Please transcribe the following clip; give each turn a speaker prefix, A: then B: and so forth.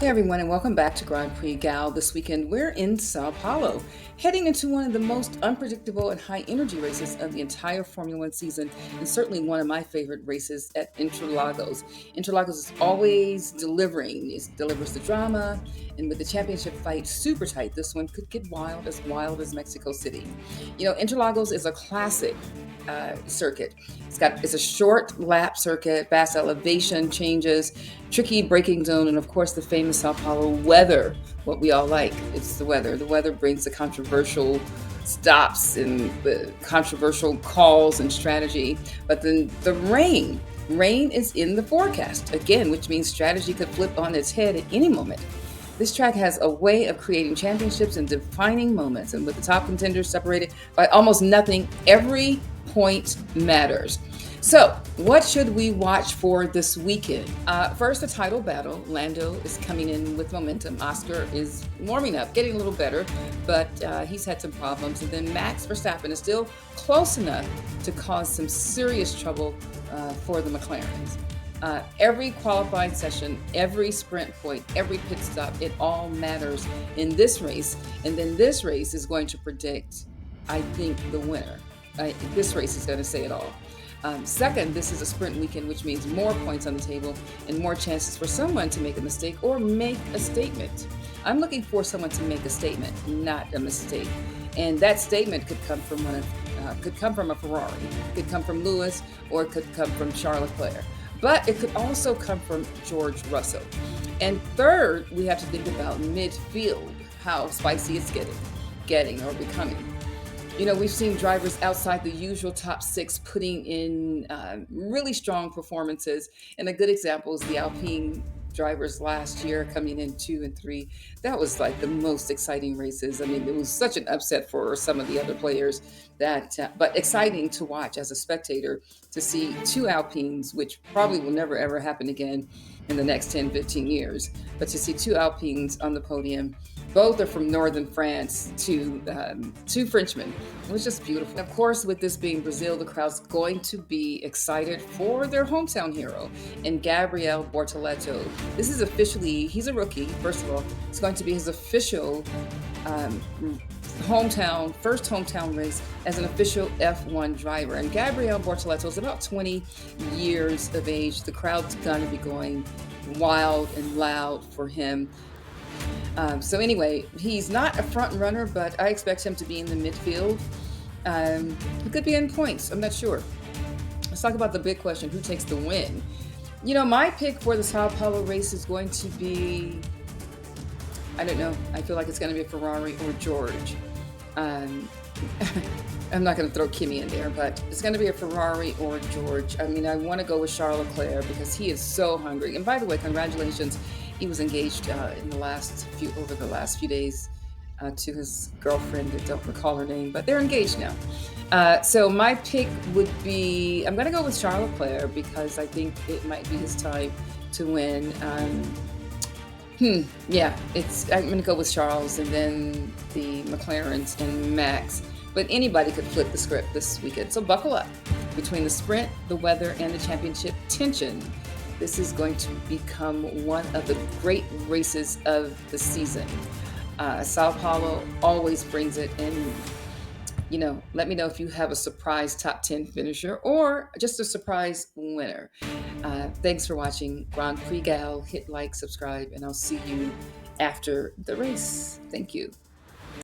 A: Hey everyone, and welcome back to GrandPrixGal. This weekend, we're in Sao Paulo, heading into one of the most unpredictable and high energy races of the entire Formula One season, and certainly one of my favorite races at Interlagos. Interlagos is always delivering, it delivers the drama, and with the championship fight super tight, this one could get wild as Mexico City. You know, Interlagos is a classic circuit. It's a short lap circuit, fast elevation changes, tricky braking zone, and of course the famous Sao Paulo weather. What we all like, it's the weather. The weather brings the controversial stops and the controversial calls and strategy. But then the rain. Rain is in the forecast again, which means strategy could flip on its head at any moment. This track has a way of creating championships and defining moments, and with the top contenders separated by almost nothing, every point matters. So, what should we watch for this weekend? First, the title battle. Lando is coming in with momentum. Oscar is warming up, getting a little better, but he's had some problems. And then Max Verstappen is still close enough to cause some serious trouble for the McLarens. Every qualifying session, every sprint point, every pit stop, it all matters in this race. And then this race is going to predict, I think, the winner. This race is going to say it all. Second, this is a sprint weekend, which means more points on the table and more chances for someone to make a mistake or make a statement. I'm looking for someone to make a statement, not a mistake. And that statement could come from a Ferrari, could come from Lewis, or it could come from Charles Leclerc. But it could also come from George Russell. And third, we have to think about midfield, how spicy it's getting or becoming. You know, we've seen drivers outside the usual top six putting in really strong performances. And a good example is the Alpine drivers last year coming in 2 and 3. That was like the most exciting races. I mean, it was such an upset for some of the other players but exciting to watch as a spectator to see two Alpines, which probably will never ever happen again in the next 10, 15 years. But to see two Alpines on the podium, both are from northern France, two Frenchmen. It was just beautiful. Of course, with this being Brazil, the crowd's going to be excited for their hometown hero and Gabriel Bortoleto. This is officially, he's a rookie, first of all. It's going to be his official first hometown race as an official F1 driver. And Gabriel Bortoleto is about 20 years of age. The crowd's going to be going wild and loud for him. So anyway, he's not a front runner, but I expect him to be in the midfield. He could be in points. I'm not sure. Let's talk about the big question: who takes the win? You know, my pick for the Sao Paulo race is going to be, I don't know. I feel like it's going to be a Ferrari or George. I'm not going to throw Kimi in there, but it's going to be a Ferrari or George. I mean, I want to go with Charles Leclerc because he is so hungry. And by the way, congratulations. He was engaged over the last few days to his girlfriend. I don't recall her name, but they're engaged now. So my pick would be, I'm going to go with Charles Leclerc because I think it might be his time to win. Yeah, I'm going to go with Charles and then the McLarens and Max. But anybody could flip the script this weekend. So buckle up. Between the sprint, the weather, and the championship tension, this is going to become one of the great races of the season. Sao Paulo always brings it in. You know, let me know if you have a surprise top 10 finisher or just a surprise winner. Thanks for watching GrandPrixGal. Hit like, subscribe, and I'll see you after the race. Thank you.